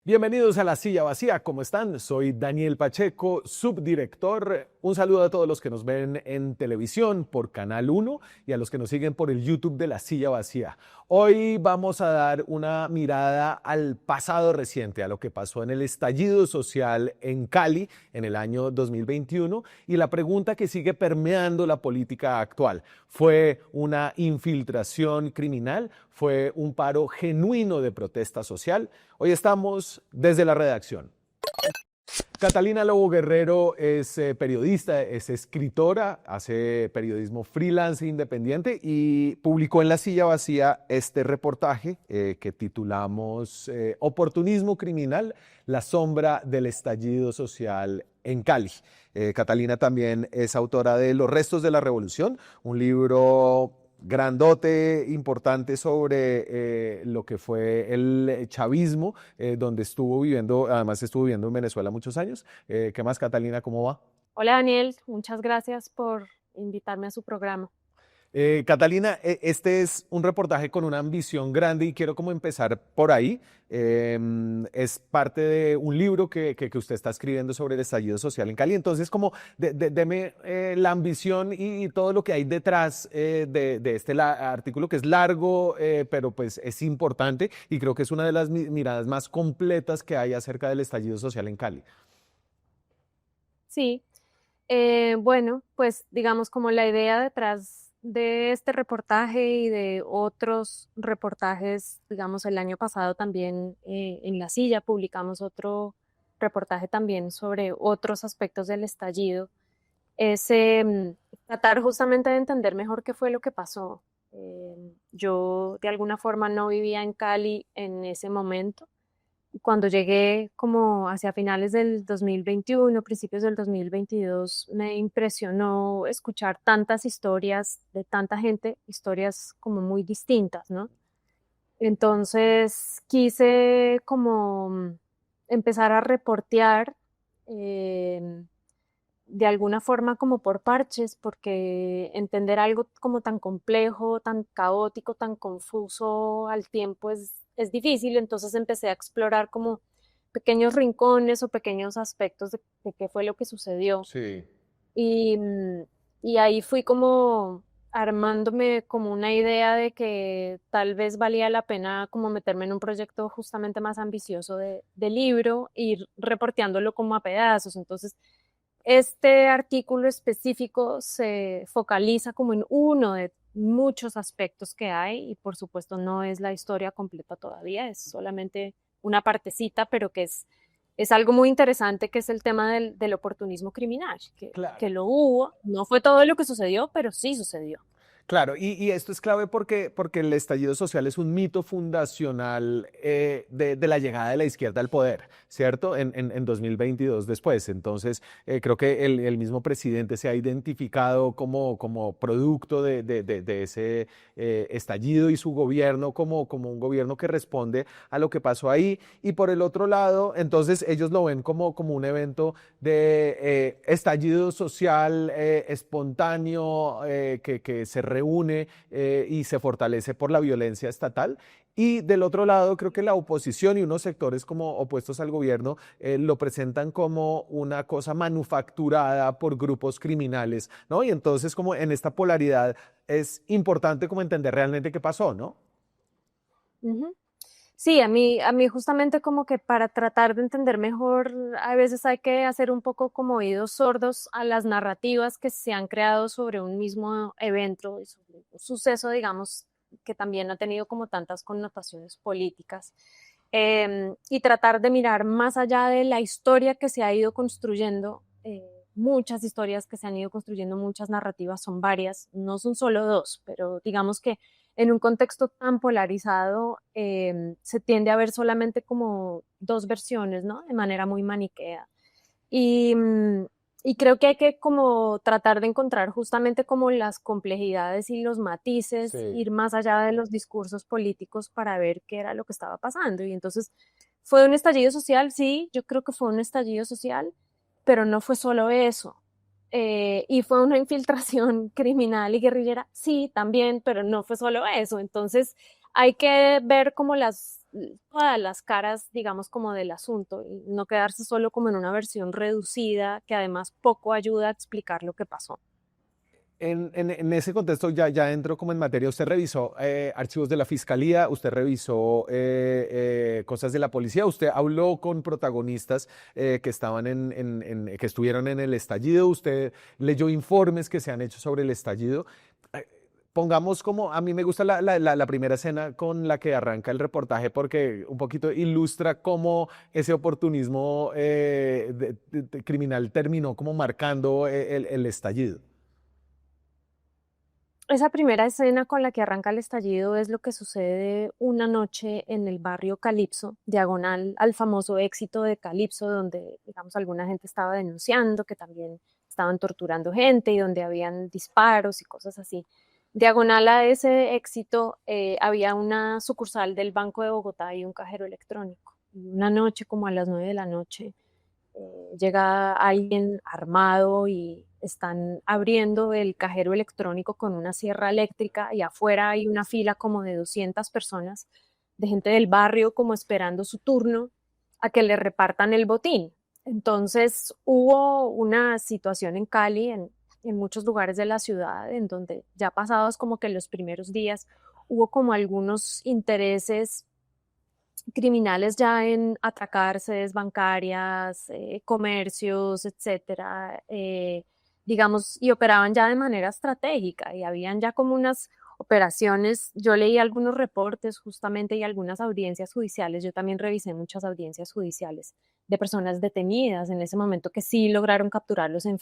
Bienvenidos a La Silla Vacía, ¿cómo están? Soy Daniel Pacheco, subdirector. Un saludo a todos los que nos ven en televisión por Canal 1 y a los que nos siguen por el YouTube de La Silla Vacía. Hoy vamos a dar una mirada al pasado reciente, a lo que pasó en el estallido social en Cali en el año 2021 y la pregunta que sigue permeando la política actual. ¿Fue una infiltración criminal? ¿Fue un paro genuino de protesta social? Hoy estamos desde la redacción. Catalina Lobo Guerrero es periodista, es escritora, hace periodismo freelance e independiente y publicó en La Silla Vacía este reportaje que titulamos Oportunismo criminal, la sombra del estallido social en Cali. Catalina también es autora de Los restos de la revolución, un libro grandote, importante sobre lo que fue el chavismo, donde estuvo viviendo, además estuvo viviendo en Venezuela muchos años. ¿Qué más, Catalina? ¿Cómo va? Hola Daniel, muchas gracias por invitarme a su programa. Catalina, este es un reportaje con una ambición grande y quiero como empezar por ahí. Es parte de un libro que usted está escribiendo sobre el estallido social en Cali. Entonces, como deme la ambición y todo lo que hay detrás de este artículo que es largo, pero pues es importante y creo que es una de las miradas más completas que hay acerca del estallido social en Cali. Sí, bueno, pues digamos como la idea detrás de este reportaje y de otros reportajes, digamos el año pasado también en La Silla publicamos otro reportaje también sobre otros aspectos del estallido, es tratar justamente de entender mejor qué fue lo que pasó. Yo de alguna forma no vivía en Cali en ese momento. Cuando llegué como hacia finales del 2021, principios del 2022, me impresionó escuchar tantas historias de tanta gente, historias como muy distintas, ¿no? Entonces quise como empezar a reportear eh, de alguna forma como por parches, porque entender algo como tan complejo, tan caótico, tan confuso al tiempo es difícil, entonces empecé a explorar como pequeños rincones o pequeños aspectos de qué fue lo que sucedió. Sí. Y, y ahí fui como armándome como una idea de que tal vez valía la pena como meterme en un proyecto justamente más ambicioso de libro, ir reporteándolo como a pedazos. Entonces, este artículo específico se focaliza como en uno de muchos aspectos que hay y por supuesto no es la historia completa todavía, es solamente una partecita, pero que es algo muy interesante que es el tema del oportunismo criminal, que Claro. lo hubo, no fue todo lo que sucedió, pero sí sucedió. Claro, y esto es clave porque el estallido social es un mito fundacional de la llegada de la izquierda al poder, ¿cierto? En 2022 después. Entonces, creo que el mismo presidente se ha identificado como producto de ese estallido y su gobierno como un gobierno que responde a lo que pasó ahí. Y por el otro lado, entonces ellos lo ven como un evento de estallido social espontáneo que se reúne y se fortalece por la violencia estatal. Y del otro lado, creo que la oposición y unos sectores como opuestos al gobierno lo presentan como una cosa manufacturada por grupos criminales, ¿no? Y entonces como en esta polaridad es importante como entender realmente qué pasó, ¿no? Ujú. Sí, a mí justamente como que para tratar de entender mejor, a veces hay que hacer un poco como oídos sordos a las narrativas que se han creado sobre un mismo evento y sobre un suceso, digamos, que también ha tenido como tantas connotaciones políticas. Y tratar de mirar más allá de la historia que se ha ido construyendo, muchas historias que se han ido construyendo, muchas narrativas, son varias, no son solo dos, pero digamos que en un contexto tan polarizado se tiende a ver solamente como dos versiones, ¿no? De manera muy maniquea. Y, y creo que hay que como tratar de encontrar justamente como las complejidades y los matices, Sí. ir más allá de los discursos políticos para ver qué era lo que estaba pasando. Y entonces, ¿fue un estallido social? Sí, yo creo que fue un estallido social, pero no fue solo eso. Y fue una infiltración criminal y guerrillera, sí, también, pero no fue solo eso. Entonces, hay que ver como todas las caras, digamos, como del asunto, y no quedarse solo como en una versión reducida que además poco ayuda a explicar lo que pasó. En ese contexto ya entro como en materia. Usted revisó archivos de la fiscalía, usted revisó cosas de la policía, usted habló con protagonistas que estaban que estuvieron en el estallido, usted leyó informes que se han hecho sobre el estallido. Eh, Pongamos como, a mí me gusta la primera escena con la que arranca el reportaje porque un poquito ilustra cómo ese oportunismo criminal terminó como marcando el estallido. Esa primera escena con la que arranca el estallido es lo que sucede una noche en el barrio Calipso, diagonal al famoso éxito de Calipso, donde, digamos, alguna gente estaba denunciando que también estaban torturando gente y donde habían disparos y cosas así. Diagonal a ese éxito había una sucursal del Banco de Bogotá y un cajero electrónico. Y una noche, como a las 9 de la noche, llega alguien armado y están abriendo el cajero electrónico con una sierra eléctrica y afuera hay una fila como de 200 personas de gente del barrio como esperando su turno a que le repartan el botín. Entonces hubo una situación en Cali, en muchos lugares de la ciudad, en donde ya pasados como que los primeros días hubo como algunos intereses criminales ya en atracar sedes bancarias, comercios, etcétera, digamos, y operaban ya de manera estratégica y habían ya como unas operaciones. Yo leí algunos reportes justamente y algunas audiencias judiciales. Yo también revisé muchas audiencias judiciales de personas detenidas en ese momento que sí lograron capturarlos en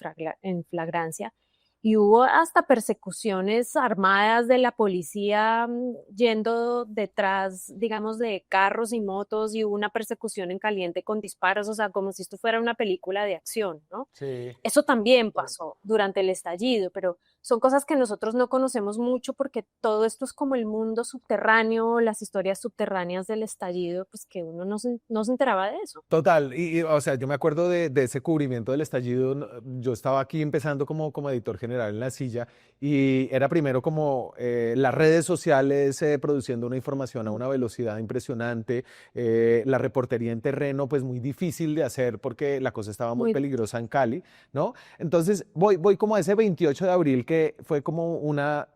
flagrancia y hubo hasta persecuciones armadas de la policía yendo detrás, digamos, de carros y motos y hubo una persecución en caliente con disparos, o sea, como si esto fuera una película de acción, ¿no? Sí. Eso también pasó durante el estallido, pero son cosas que nosotros no conocemos mucho porque todo esto es como el mundo subterráneo, las historias subterráneas del estallido, pues que uno no se enteraba de eso. Total, o sea, yo me acuerdo de ese cubrimiento del estallido. Yo estaba aquí empezando como editor general en La Silla y era primero como las redes sociales produciendo una información a una velocidad impresionante, la reportería en terreno pues muy difícil de hacer porque la cosa estaba muy Muy peligrosa en Cali, ¿no? Entonces voy como a ese 28 de abril que fue como una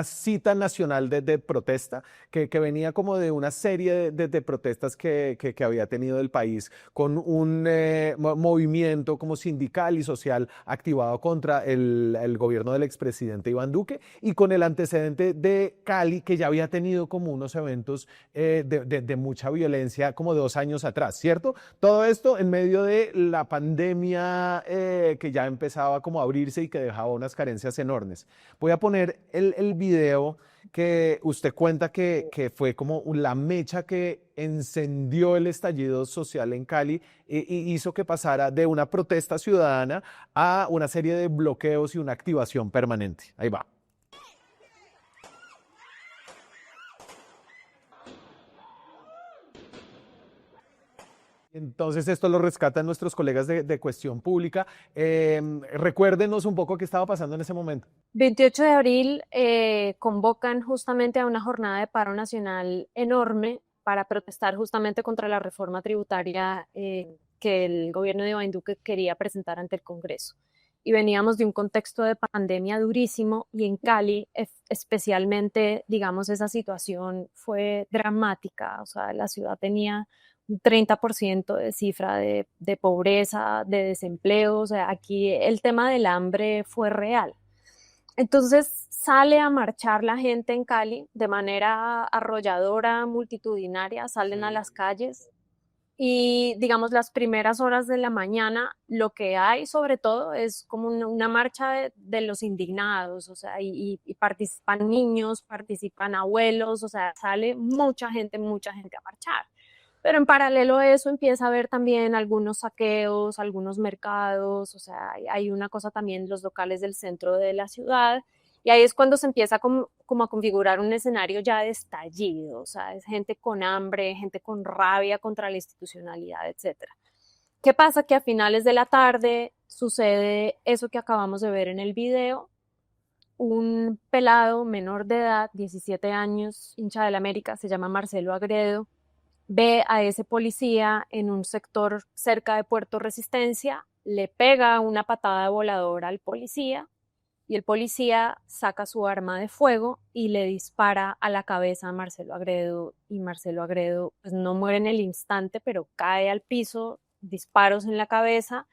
cita nacional de protesta que venía como de una serie de protestas que había tenido el país con un movimiento como sindical y social activado contra el gobierno del expresidente Iván Duque y con el antecedente de Cali que ya había tenido como unos eventos de mucha violencia como 2 años atrás, ¿cierto? Todo esto en medio de la pandemia que ya empezaba como a abrirse y que dejaba unas carencias enormes. Voy a poner el video que usted cuenta que fue como la mecha que encendió el estallido social en Cali y hizo que pasara de una protesta ciudadana a una serie de bloqueos y una activación permanente. Ahí va. Entonces esto lo rescatan nuestros colegas de Cuestión Pública. Recuérdenos un poco qué estaba pasando en ese momento. 28 de abril convocan justamente a una jornada de paro nacional enorme para protestar justamente contra la reforma tributaria que el gobierno de Iván Duque quería presentar ante el Congreso. Y veníamos de un contexto de pandemia durísimo y en Cali especialmente, digamos, esa situación fue dramática. O sea, la ciudad tenía un 30% de cifra de pobreza, de desempleo. O sea, aquí el tema del hambre fue real. Entonces sale a marchar la gente en Cali de manera arrolladora, multitudinaria, salen a Sí. las calles y digamos las primeras horas de la mañana lo que hay sobre todo es como una marcha de los indignados, o sea, y participan niños, participan abuelos, o sea, sale mucha gente a marchar. Pero en paralelo a eso empieza a haber también algunos saqueos, algunos mercados, o sea, hay una cosa también, los locales del centro de la ciudad, y ahí es cuando se empieza como a configurar un escenario ya de estallido, o sea, es gente con hambre, gente con rabia contra la institucionalidad, etcétera. ¿Qué pasa? Que a finales de la tarde sucede eso que acabamos de ver en el video, un pelado menor de edad, 17 años, hincha del América, se llama Marcelo Agredo, ve a ese policía en un sector cerca de Puerto Resistencia, le pega una patada voladora al policía y el policía saca su arma de fuego y le dispara a la cabeza a Marcelo Agredo, y Marcelo Agredo pues no muere en el instante, pero cae al piso, disparos en la cabeza.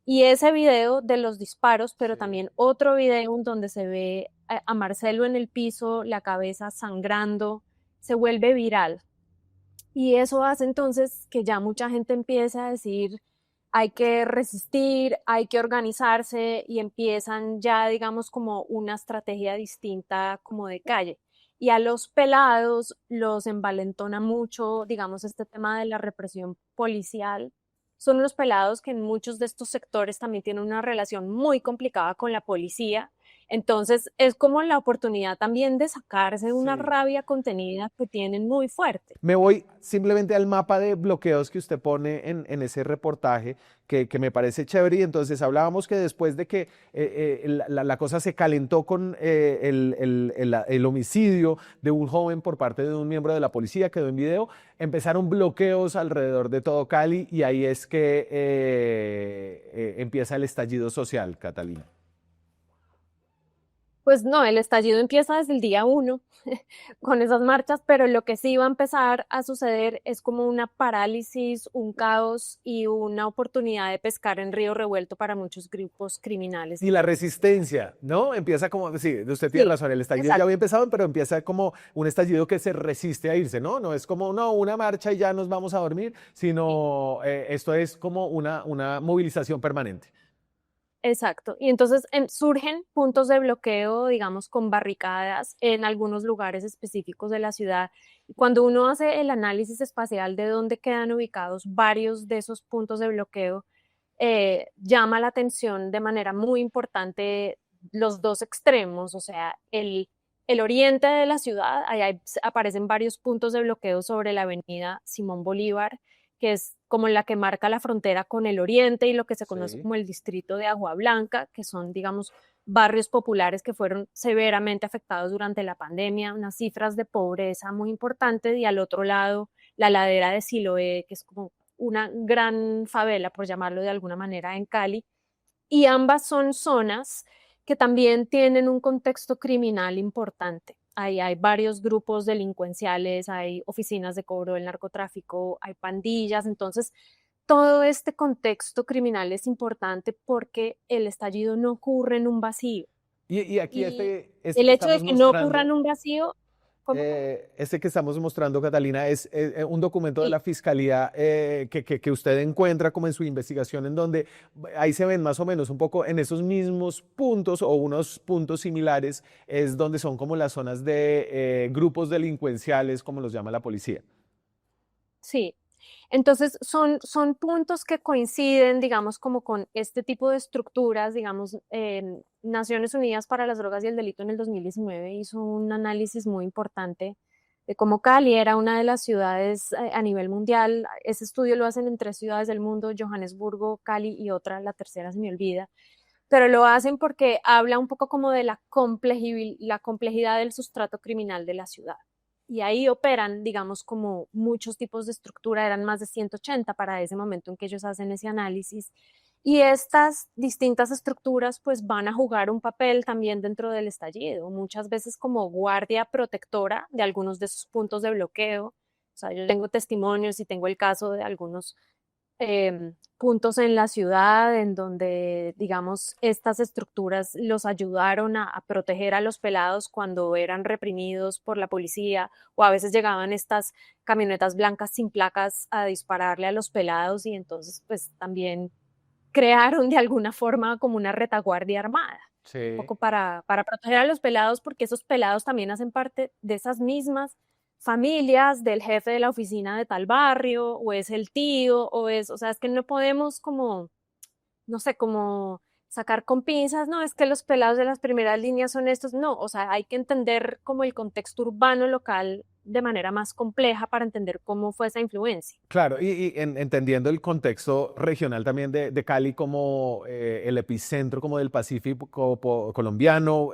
Y ese video de los disparos, pero Sí. también otro video en donde se ve a Marcelo en el piso, la cabeza sangrando, se vuelve viral. Y eso hace entonces que ya mucha gente empiece a decir, hay que resistir, hay que organizarse, y empiezan ya, digamos, como una estrategia distinta como de calle. Y a los pelados los envalentona mucho, digamos, este tema de la represión policial. Son los pelados que en muchos de estos sectores también tienen una relación muy complicada con la policía. Entonces es como la oportunidad también de sacarse una Sí. rabia contenida que tienen muy fuerte. Me voy simplemente al mapa de bloqueos que usted pone en ese reportaje, que me parece chévere. Y entonces hablábamos que después de que la cosa se calentó con el homicidio de un joven por parte de un miembro de la policía, quedó en video, empezaron bloqueos alrededor de todo Cali y ahí es que empieza el estallido social, Catalina. Pues no, el estallido empieza desde el día uno con esas marchas, pero lo que sí va a empezar a suceder es como una parálisis, un caos y una oportunidad de pescar en río revuelto para muchos grupos criminales Y la internos. resistencia, ¿no? Empieza como, sí, usted tiene Sí, razón, el estallido ya exacto, había empezado, pero empieza como un estallido que se resiste a irse, ¿no? No es como, no, una marcha y ya nos vamos a dormir, sino esto es como una movilización permanente. exacto. Y entonces surgen puntos de bloqueo, digamos, con barricadas en algunos lugares específicos de la ciudad. Y cuando uno hace el análisis espacial de dónde quedan ubicados varios de esos puntos de bloqueo, llama la atención de manera muy importante los dos extremos, o sea, el oriente de la ciudad, aparecen varios puntos de bloqueo sobre la avenida Simón Bolívar, que es como la que marca la frontera con el oriente y lo que se conoce Sí. como el distrito de Agua Blanca, que son, digamos, barrios populares que fueron severamente afectados durante la pandemia, unas cifras de pobreza muy importantes, y al otro lado la ladera de Siloé, que es como una gran favela, por llamarlo de alguna manera, en Cali, y ambas son zonas que también tienen un contexto criminal importante. Ahí hay varios grupos delincuenciales, hay oficinas de cobro del narcotráfico, hay pandillas. Entonces todo este contexto criminal es importante porque el estallido no ocurre en un vacío. Y aquí Y este el que hecho de estamos que no ocurra en mostrando, un vacío, ¿cómo? este que estamos mostrando, Catalina, es un documento de Sí, la Fiscalía que usted encuentra como en su investigación, en donde ahí se ven más o menos un poco en esos mismos puntos o unos puntos similares, es donde son como las zonas de grupos delincuenciales, como los llama la policía. sí. Entonces, son puntos que coinciden, digamos, como con este tipo de estructuras, digamos, Naciones Unidas para las Drogas y el Delito en el 2019 hizo un análisis muy importante de cómo Cali era una de las ciudades a nivel mundial. Ese estudio lo hacen en 3 ciudades del mundo: Johannesburgo, Cali y otra, la tercera se me olvida, pero lo hacen porque habla un poco como de la complejidad del sustrato criminal de la ciudad. Y ahí operan, digamos, como muchos tipos de estructura, eran más de 180 para ese momento en que ellos hacen ese análisis. Y estas distintas estructuras pues van a jugar un papel también dentro del estallido, muchas veces como guardia protectora de algunos de esos puntos de bloqueo. O sea, yo tengo testimonios y tengo el caso de algunos puntos en la ciudad en donde, digamos, estas estructuras los ayudaron a proteger a los pelados cuando eran reprimidos por la policía, o a veces llegaban estas camionetas blancas sin placas a dispararle a los pelados, y entonces pues también crearon de alguna forma como una retaguardia armada, un Sí. poco para proteger a los pelados, porque esos pelados también hacen parte de esas mismas familias del jefe de la oficina de tal barrio, o es el tío, o sea, es que no podemos como, no sé, como sacar con pinzas, no, es que los pelados de las primeras líneas son estos, no, o sea, hay que entender como el contexto urbano local de manera más compleja para entender cómo fue esa influencia. Claro, entendiendo el contexto regional también de Cali como el epicentro como del Pacífico colombiano,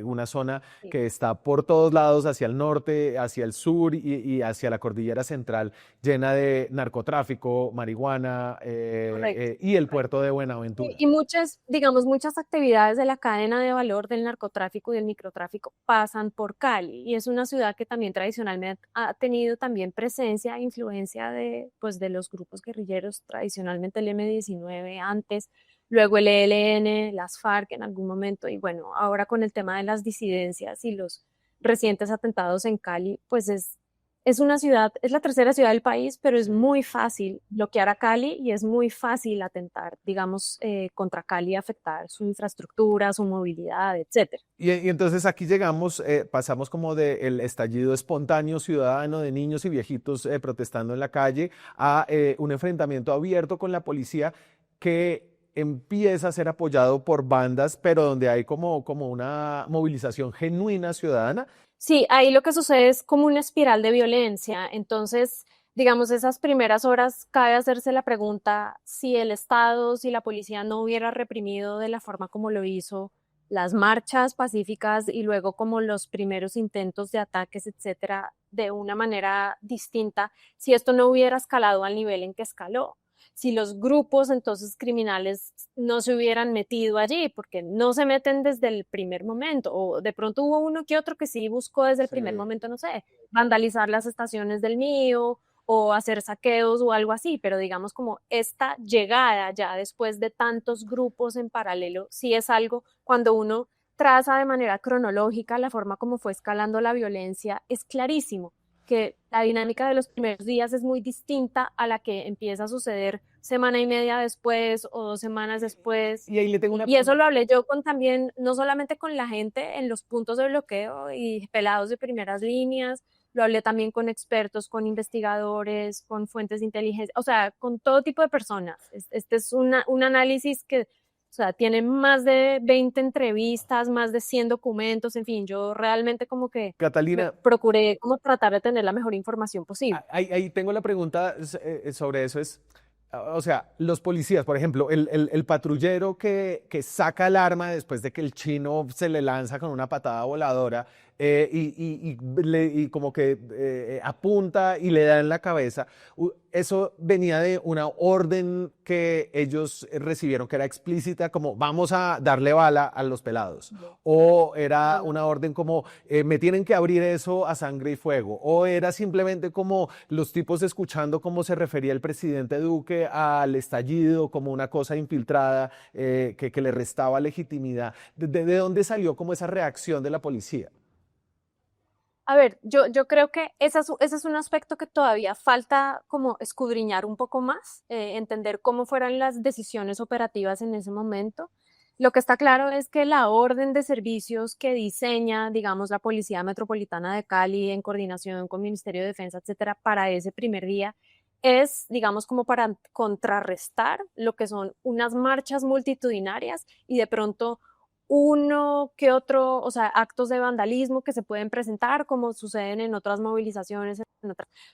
una zona Sí, que está por todos lados, hacia el norte, hacia el sur y hacia la cordillera central, llena de narcotráfico, marihuana correcto. y el puerto de Buenaventura. Y muchas, digamos, muchas actividades de la cadena de valor del narcotráfico y del microtráfico pasan por Cali y es una ciudad que también tradicionalmente ha tenido también presencia e influencia de, pues, de los grupos guerrilleros, tradicionalmente el M-19 antes, luego el ELN, las FARC en algún momento y bueno, ahora con el tema de las disidencias y los recientes atentados en Cali, pues es una ciudad, es la tercera ciudad del país, pero es Sí. muy fácil bloquear a Cali y es muy fácil atentar, digamos, contra Cali y afectar su infraestructura, su movilidad, etcétera. Y entonces aquí llegamos, pasamos como del estallido espontáneo ciudadano de niños y viejitos protestando en la calle a un enfrentamiento abierto con la policía que empieza a ser apoyado por bandas, pero donde hay como una movilización genuina ciudadana. Sí, ahí lo que sucede es como una espiral de violencia. Entonces, digamos, esas primeras horas cabe hacerse la pregunta si el Estado, si la policía no hubiera reprimido de la forma como lo hizo las marchas pacíficas y luego como los primeros intentos de ataques, etcétera, de una manera distinta, si esto no hubiera escalado al nivel en que escaló, si los grupos entonces criminales no se hubieran metido allí, porque no se meten desde el primer momento, o de pronto hubo uno que otro que sí buscó desde el Sí. primer momento, no sé, vandalizar las estaciones del mío o hacer saqueos o algo así, pero digamos como esta llegada ya después de tantos grupos en paralelo, sí es algo cuando uno traza de manera cronológica la forma como fue escalando la violencia, es clarísimo que la dinámica de los primeros días es muy distinta a la que empieza a suceder semana y media después o 2 semanas después. Y ahí le tengo Y eso lo hablé yo con también, no solamente con la gente en los puntos de bloqueo y pelados de primeras líneas, lo hablé también con expertos, con investigadores, con fuentes de inteligencia, o sea, con todo tipo de personas. Este es un análisis que, o sea, tiene más de 20 entrevistas, más de 100 documentos, en fin, yo realmente como que Catalina, procuré como tratar de tener la mejor información posible. ahí tengo la pregunta sobre eso es, o sea, los policías, por ejemplo, el patrullero que saca el arma después de que el chino se le lanza con una patada voladora y como que apunta y le da en la cabeza, eso venía de una orden que ellos recibieron que era explícita como vamos a darle bala a los pelados, o era No. una orden como me tienen que abrir eso a sangre y fuego, o era simplemente como los tipos escuchando cómo se refería el presidente Duque al estallido como una cosa infiltrada que le restaba legitimidad. ¿De dónde salió como esa reacción de la policía? A ver, yo creo que ese es un aspecto que todavía falta como escudriñar un poco más, entender cómo fueron las decisiones operativas en ese momento. Lo que está claro es que la orden de servicios que diseña, digamos, la Policía Metropolitana de Cali en coordinación con Ministerio de Defensa, etcétera, para ese primer día es, digamos, como para contrarrestar lo que son unas marchas multitudinarias y de pronto uno que otro, o sea, actos de vandalismo que se pueden presentar como suceden en otras movilizaciones,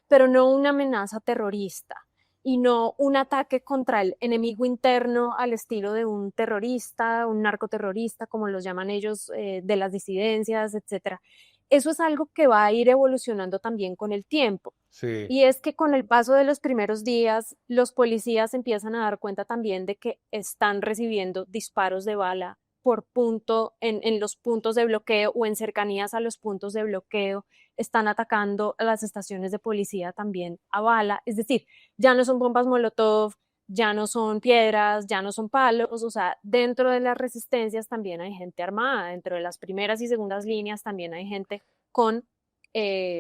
pero no una amenaza terrorista y no un ataque contra el enemigo interno al estilo de un terrorista, un narcoterrorista, como los llaman ellos, de las disidencias, etcétera. Eso es algo que va a ir evolucionando también con el tiempo. Sí. Y es que con el paso de los primeros días, los policías empiezan a dar cuenta también de que están recibiendo disparos de bala por punto en los puntos de bloqueo o en cercanías a los puntos de bloqueo, están atacando a las estaciones de policía también a bala, es decir, ya no son bombas Molotov, ya no son piedras, ya no son palos, o sea, dentro de las resistencias también hay gente armada, dentro de las primeras y segundas líneas también hay gente con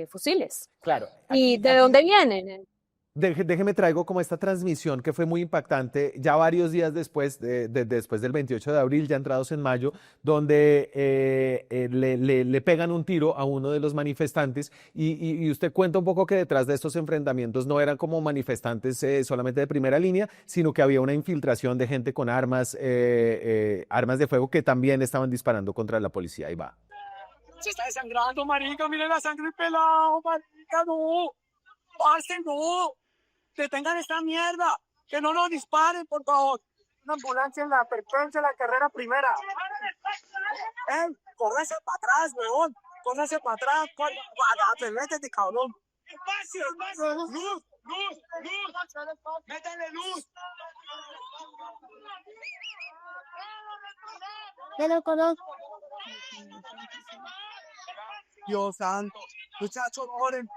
fusiles. Claro, ¿Y aquí, de dónde vienen? déjeme traigo como esta transmisión que fue muy impactante ya varios días después, después del 28 de abril, ya entrados en mayo, donde le pegan un tiro a uno de los manifestantes y usted cuenta un poco que detrás de estos enfrentamientos no eran como manifestantes solamente de primera línea, sino que había una infiltración de gente con armas, armas de fuego que también estaban disparando contra la policía. Ahí va. Se está desangrando, marica, mire la sangre pelado, marica, no. Parce, no. Detengan esta mierda. Que no nos disparen, por favor. Una ambulancia en la Perpencia, la carrera primera. Córrese para atrás, weón. Córrese para atrás. Métete, cabrón. Espacio, espacio. Luz, luz, luz. Métele luz. Yo lo conozco. Dios santo. Muchachos, oren.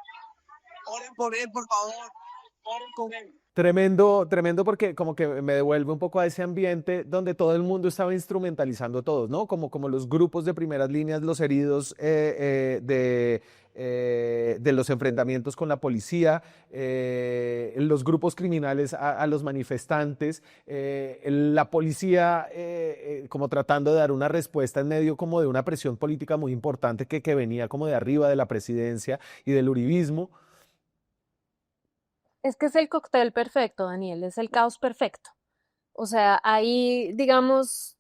Oren por él, por favor. Oren con él. Tremendo, tremendo porque como que me devuelve un poco a ese ambiente donde todo el mundo estaba instrumentalizando todos, ¿no? Como los grupos de primeras líneas, los heridos de los enfrentamientos con la policía, los grupos criminales a los manifestantes, la policía como tratando de dar una respuesta en medio como de una presión política muy importante que venía como de arriba de la presidencia y del uribismo. Es que es el cóctel perfecto, Daniel, es el caos perfecto. O sea, ahí, digamos,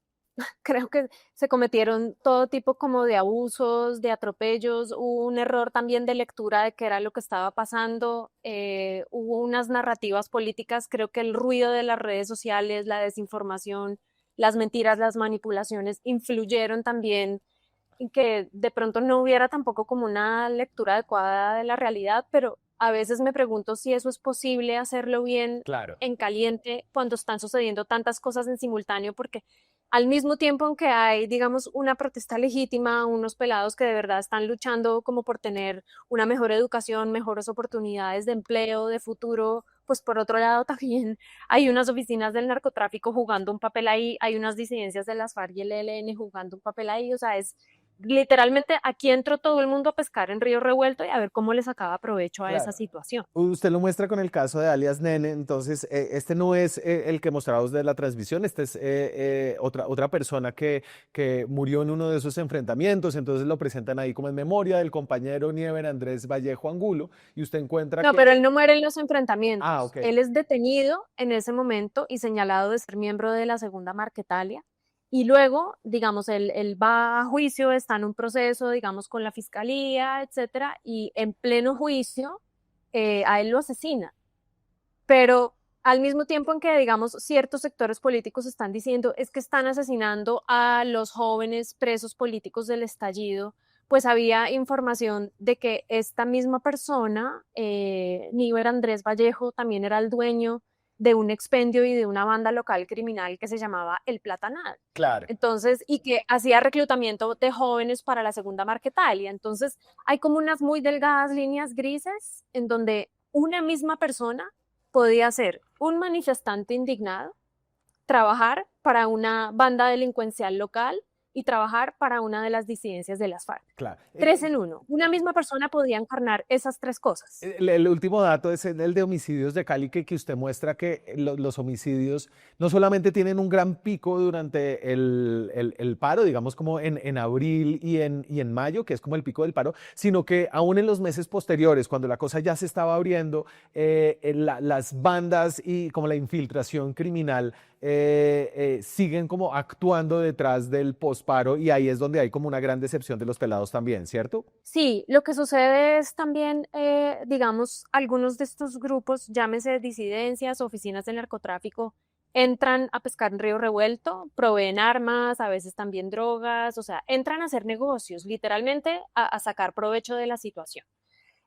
creo que se cometieron todo tipo como de abusos, de atropellos, hubo un error también de lectura de qué era lo que estaba pasando, hubo unas narrativas políticas, creo que el ruido de las redes sociales, la desinformación, las mentiras, las manipulaciones influyeron también en que de pronto no hubiera tampoco como una lectura adecuada de la realidad, pero a veces me pregunto si eso es posible hacerlo bien Claro. en caliente cuando están sucediendo tantas cosas en simultáneo, porque al mismo tiempo en que hay, digamos, una protesta legítima, unos pelados que de verdad están luchando como por tener una mejor educación, mejores oportunidades de empleo, de futuro, pues por otro lado también hay unas oficinas del narcotráfico jugando un papel ahí, hay unas disidencias de las FARC y el ELN jugando un papel ahí, o sea, es literalmente aquí entró todo el mundo a pescar en río revuelto y a ver cómo le sacaba provecho a esa Claro. situación. Usted lo muestra con el caso de alias Nene, entonces este no es el que mostramos de la transmisión, este es otra persona que murió en uno de esos enfrentamientos, entonces lo presentan ahí como en memoria del compañero Niever Andrés Vallejo Angulo, y usted encuentra No, pero que... él no muere en los Ah, enfrentamientos. ok, Él es detenido en ese momento y señalado de ser miembro de la Segunda Marquetalia. Y luego, digamos, él va a juicio, está en un proceso, digamos, con la fiscalía, etcétera, y en pleno juicio a él lo asesina. Pero al mismo tiempo en que, digamos, ciertos sectores políticos están diciendo es que están asesinando a los jóvenes presos políticos del estallido, pues había información de que esta misma persona, Níver Andrés Vallejo, también era el dueño de un expendio y de una banda local criminal que se llamaba El Platanal. claro. Entonces, y que hacía reclutamiento de jóvenes para la Segunda Marquetalia. Entonces, hay como unas muy delgadas líneas grises en donde una misma persona podía ser un manifestante indignado, trabajar para una banda delincuencial local y trabajar para una de las disidencias de las FARC. Claro. Tres en uno. Una misma persona podía encarnar esas tres cosas. El último dato es el de homicidios de Cali, que usted muestra que los homicidios no solamente tienen un gran pico durante el paro, digamos como en abril y en mayo, que es como el pico del paro, sino que aún en los meses posteriores, cuando la cosa ya se estaba abriendo, las bandas y como la infiltración criminal siguen como actuando detrás del posparo y ahí es donde hay como una gran decepción de los pelados también, ¿cierto? Sí, lo que sucede es también, digamos, algunos de estos grupos, llámese disidencias, oficinas del narcotráfico, entran a pescar en río revuelto, proveen armas, a veces también drogas, o sea, entran a hacer negocios, literalmente a sacar provecho de la situación.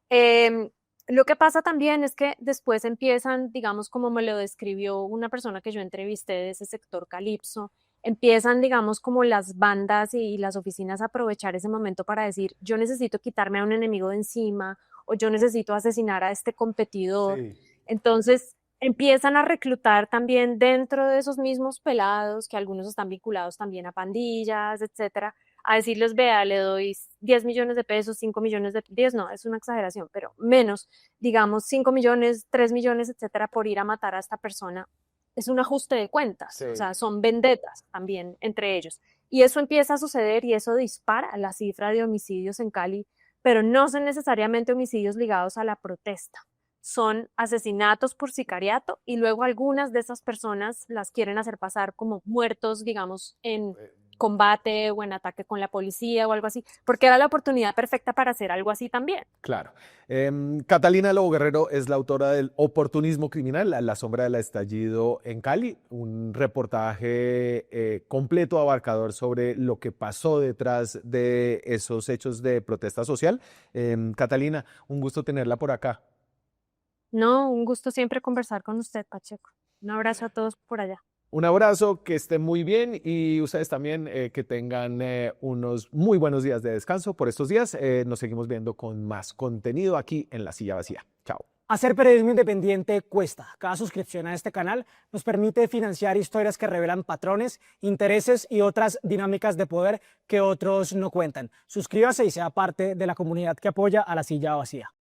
Em, lo que pasa también es que después empiezan, digamos, como me lo describió una persona que yo entrevisté de ese sector Calipso, empiezan, digamos, como las bandas y las oficinas a aprovechar ese momento para decir, yo necesito quitarme a un enemigo de encima o yo necesito asesinar a este competidor. Sí. Entonces empiezan a reclutar también dentro de esos mismos pelados, que algunos están vinculados también a pandillas, etcétera, a decirles, vea, le doy 10 millones de pesos, 5 millones de, 10 no, es una exageración, pero menos, digamos 5 millones, 3 millones, etcétera, por ir a matar a esta persona. Es un ajuste de cuentas, Sí. o sea, son vendetas también entre ellos. Y eso empieza a suceder y eso dispara la cifra de homicidios en Cali, pero no son necesariamente homicidios ligados a la protesta. Son asesinatos por sicariato y luego algunas de esas personas las quieren hacer pasar como muertos, digamos, en combate o en ataque con la policía o algo así, porque era la oportunidad perfecta para hacer algo así también. Claro. Catalina Lobo Guerrero es la autora del Oportunismo Criminal, a la sombra del estallido en Cali, un reportaje completo, abarcador sobre lo que pasó detrás de esos hechos de protesta social. Catalina, un gusto tenerla por acá. No, un gusto siempre conversar con usted, Pacheco. Un abrazo a todos por allá. Un abrazo, que estén muy bien y ustedes también que tengan unos muy buenos días de descanso por estos días. Nos seguimos viendo con más contenido aquí en La Silla Vacía. Chao. Hacer periodismo independiente cuesta. Cada suscripción a este canal nos permite financiar historias que revelan patrones, intereses y otras dinámicas de poder que otros no cuentan. Suscríbase y sea parte de la comunidad que apoya a La Silla Vacía.